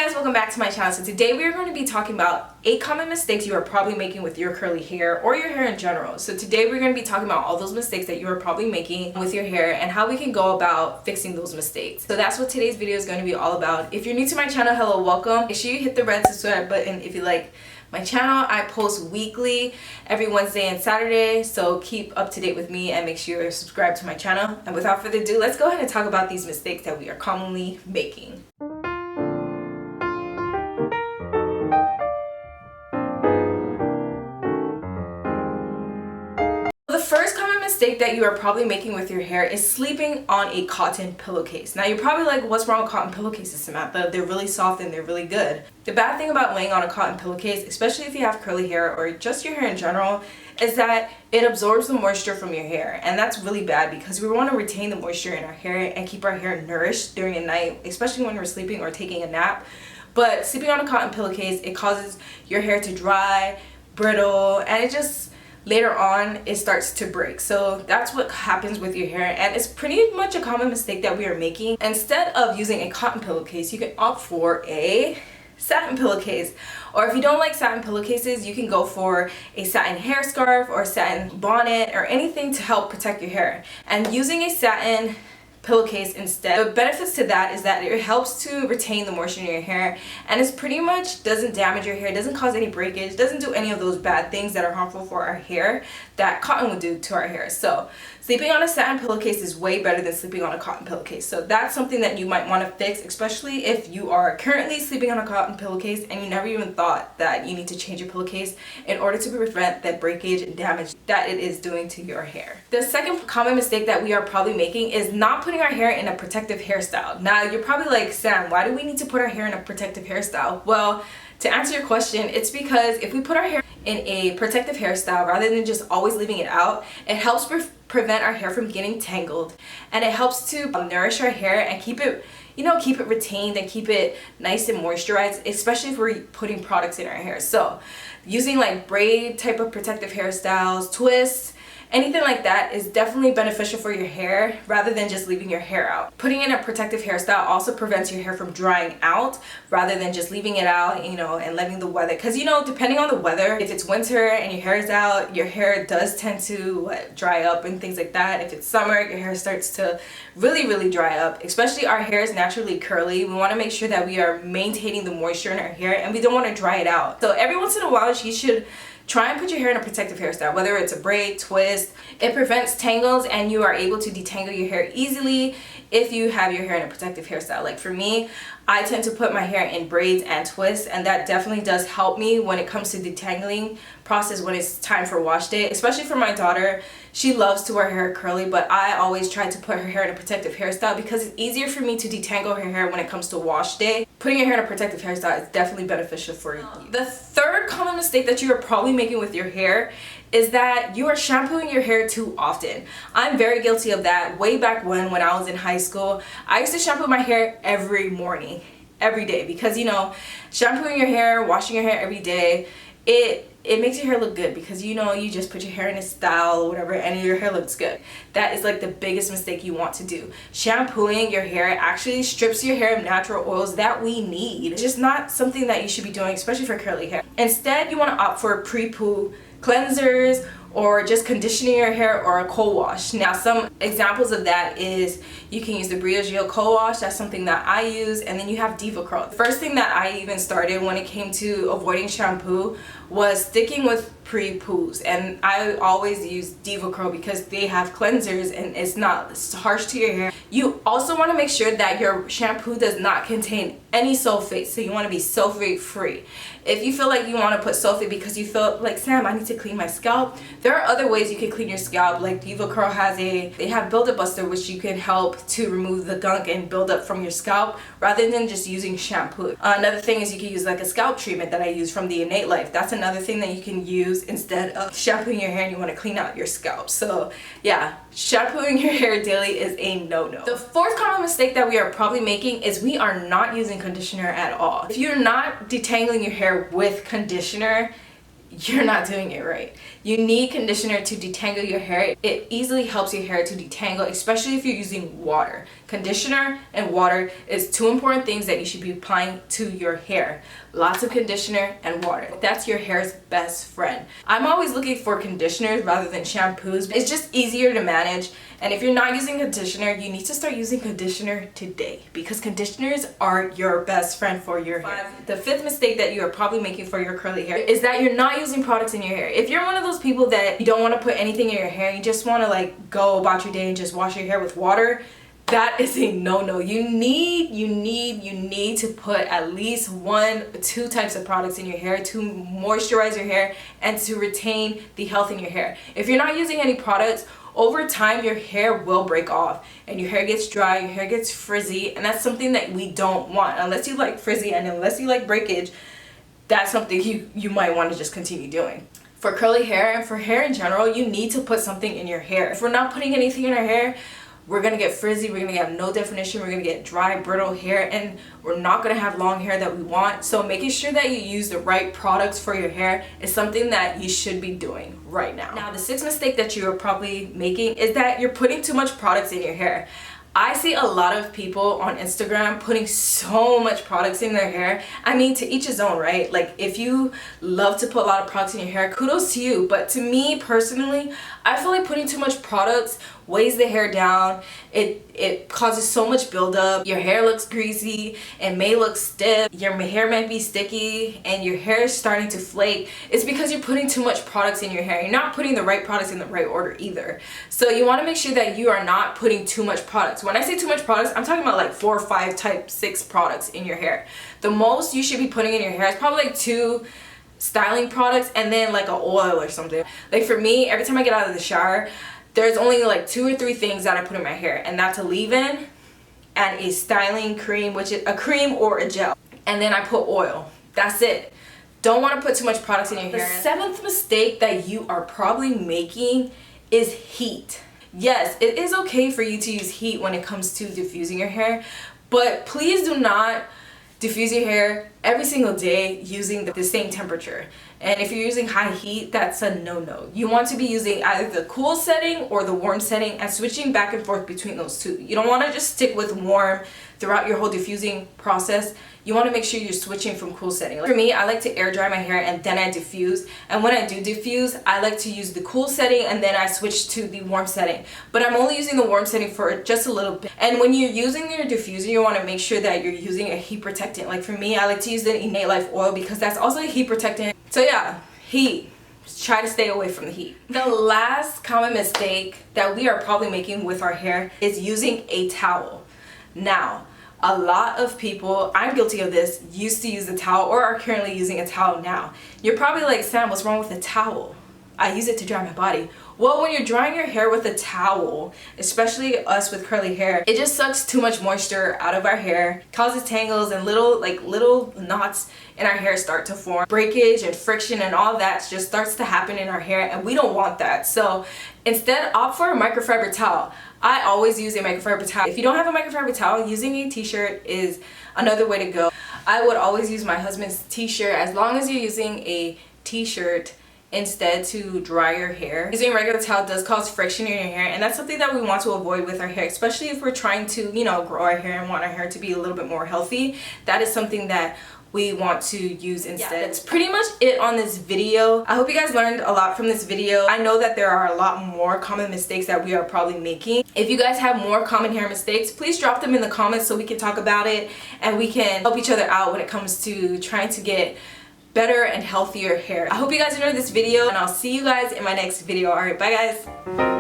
guys, welcome back to my channel. So today we are going to be talking about 8 common mistakes you are probably making with your curly hair or your hair in general. So today we're going to be talking about all those mistakes that you are probably making with your hair and how we can go about fixing those mistakes. So that's what today's video is going to be all about. If you're new to my channel, hello, welcome. Make sure you hit the red subscribe button if you like my channel. I post weekly every Wednesday and Saturday, so keep up to date with me and make sure you're subscribed to my channel. And without further ado, let's go ahead and talk about these mistakes that we are commonly making. The first common mistake that you are probably making with your hair is sleeping on a cotton pillowcase. Now you're probably like, what's wrong with cotton pillowcases, Samantha? They're really soft and they're really good. The bad thing about laying on a cotton pillowcase, especially if you have curly hair or just your hair in general, is that it absorbs the moisture from your hair, and that's really bad because we want to retain the moisture in our hair and keep our hair nourished during the night, especially when we're sleeping or taking a nap. But sleeping on a cotton pillowcase, it causes your hair to dry, brittle, and it just later on it starts to break. So that's what happens with your hair, and it's pretty much a common mistake that we are making. Instead of using a cotton pillowcase, you can opt for a satin pillowcase, or if you don't like satin pillowcases, you can go for a satin hair scarf or a satin bonnet or anything to help protect your hair. And using a satin pillowcase instead, the benefits to that is that it helps to retain the moisture in your hair, and it's pretty much doesn't damage your hair, doesn't cause any breakage, doesn't do any of those bad things that are harmful for our hair that cotton would do to our hair. So sleeping on a satin pillowcase is way better than sleeping on a cotton pillowcase. So that's something that you might want to fix, especially if you are currently sleeping on a cotton pillowcase and you never even thought that you need to change your pillowcase in order to prevent that breakage and damage that it is doing to your hair. The second common mistake that we are probably making is not putting our hair in a protective hairstyle. Now you're probably like, Sam, why do we need to put our hair in a protective hairstyle? Well, to answer your question, it's because if we put our hair in a protective hairstyle rather than just always leaving it out, it helps prevent our hair from getting tangled, and it helps to nourish our hair and keep it, keep it retained and keep it nice and moisturized, especially if we're putting products in our hair. So using like braid type of protective hairstyles, twists, anything like that is definitely beneficial for your hair rather than just leaving your hair out. Putting in a protective hairstyle also prevents your hair from drying out rather than just leaving it out, and letting the weather, because depending on the weather, if it's winter and your hair is out, your hair does tend to dry up and things like that. If it's summer, your hair starts to really dry up. Especially our hair is naturally curly. We want to make sure that we are maintaining the moisture in our hair and we don't want to dry it out. So every once in a while you should try and put your hair in a protective hairstyle, whether it's a braid, twist. It prevents tangles and you are able to detangle your hair easily if you have your hair in a protective hairstyle. Like for me, I tend to put my hair in braids and twists, and that definitely does help me when it comes to detangling process when it's time for wash day. Especially for my daughter, she loves to wear her hair curly, but I always try to put her hair in a protective hairstyle because it's easier for me to detangle her hair when it comes to wash day. Putting your hair in a protective hairstyle is definitely beneficial for you. The third common mistake that you are probably making with your hair is that you are shampooing your hair too often. I'm very guilty of that. Way back when I was in high school, I used to shampoo my hair every morning, every day, because shampooing your hair, washing your hair every day, it makes your hair look good because you just put your hair in a style or whatever and your hair looks good. That is like the biggest mistake you want to do. Shampooing your hair actually strips your hair of natural oils that we need. It's just not something that you should be doing, especially for curly hair. Instead, you want to opt for pre-poo cleansers or just conditioning your hair or a cold wash. Now some examples of that is you can use the Briogeo cold wash. That's something that I use. And then you have Diva Curl. The first thing that I even started when it came to avoiding shampoo was sticking with pre-poos, and I always use Diva Curl because they have cleansers and it's not harsh to your hair. You also want to make sure that your shampoo does not contain any sulfate, so you want to be sulfate free. If you feel like you want to put sulfate because you feel like, Sam, I need to clean my scalp, there are other ways you can clean your scalp. Like Diva Curl they have buildup buster, which you can help to remove the gunk and buildup from your scalp rather than just using shampoo. Another thing is you can use like a scalp treatment that I use from the Innate Life. That's another thing that you can use instead of shampooing your hair and you want to clean out your scalp. So yeah, shampooing your hair daily is a no-no. The fourth common mistake that we are probably making is we are not using conditioner at all. If you're not detangling your hair with conditioner, you're not doing it right. You need conditioner to detangle your hair. It easily helps your hair to detangle, especially if you're using water. Conditioner and water is two important things that you should be applying to your hair. Lots of conditioner and water. That's your hair's best friend. I'm always looking for conditioners rather than shampoos. It's just easier to manage. And if you're not using conditioner, you need to start using conditioner today, because conditioners are your best friend for your hair. The fifth mistake that you are probably making for your curly hair is that you're not using products in your hair. If you're one of those people that you don't want to put anything in your hair, you just want to like go about your day and just wash your hair with water, that is a no-no. You need to put at least 1 or 2 types of products in your hair to moisturize your hair and to retain the health in your hair. If you're not using any products, over time your hair will break off and your hair gets dry, your hair gets frizzy, and that's something that we don't want. Unless you like frizzy and unless you like breakage, that's something you might want to just continue doing. For curly hair and for hair in general, you need to put something in your hair. If we're not putting anything in our hair, we're gonna get frizzy, we're gonna have no definition, we're gonna get dry, brittle hair, and we're not gonna have long hair that we want. So making sure that you use the right products for your hair is something that you should be doing right now. Now, the sixth mistake that you are probably making is that you're putting too much products in your hair. I see a lot of people on Instagram putting so much products in their hair. I mean, to each his own, right? Like, if you love to put a lot of products in your hair, kudos to you. But to me personally, I feel like putting too much products weighs the hair down. It causes so much buildup. Your hair looks greasy and may look stiff. Your hair might be sticky and your hair is starting to flake. It's because you're putting too much products in your hair. You're not putting the right products in the right order either. So you want to make sure that you are not putting too much products. When I say too much products, I'm talking about like 4 or 5 type 6 products in your hair. The most you should be putting in your hair is probably like 2 styling products and then like an oil or something. Like for me, every time I get out of the shower, there's only like 2 or 3 things that I put in my hair, and that's a leave-in and a styling cream, which is a cream or a gel, and then I put oil. That's it. Don't want to put too much products in your hair. The 7th mistake that you are probably making is heat. Yes, it is okay for you to use heat when it comes to diffusing your hair, but please do not diffuse your hair every single day using the same temperature. And if you're using high heat, that's a no-no. You want to be using either the cool setting or the warm setting and switching back and forth between those two. You don't want to just stick with warm throughout your whole diffusing process. You want to make sure you're switching from cool setting. Like for me, I like to air dry my hair and then I diffuse. And when I do diffuse, I like to use the cool setting and then I switch to the warm setting. But I'm only using the warm setting for just a little bit. And when you're using your diffuser, you want to make sure that you're using a heat protectant. Like for me, I like to use the Innate Life oil because that's also a heat protectant. So yeah, heat. Try to stay away from the heat. The last common mistake that we are probably making with our hair is using a towel. Now, a lot of people, I'm guilty of this, used to use a towel or are currently using a towel now. You're probably like, Sam, what's wrong with a towel? I use it to dry my body. Well, when you're drying your hair with a towel, especially us with curly hair, it just sucks too much moisture out of our hair, causes tangles and little knots in our hair start to form. Breakage and friction and all that just starts to happen in our hair, and we don't want that. So instead, opt for a microfiber towel. I always use a microfiber towel. If you don't have a microfiber towel, using a t-shirt is another way to go. I would always use my husband's t-shirt as long as you're using a t-shirt instead to dry your hair. Using a regular towel does cause friction in your hair, and that's something that we want to avoid with our hair, especially if we're trying to, you know, grow our hair and want our hair to be a little bit more healthy. That is something that we want to use instead. Yeah, that's pretty much it on this video. I hope you guys learned a lot from this video. I know that there are a lot more common mistakes that we are probably making. If you guys have more common hair mistakes, please drop them in the comments so we can talk about it and we can help each other out when it comes to trying to get better and healthier hair. I hope you guys enjoyed this video, and I'll see you guys in my next video. Alright, bye guys.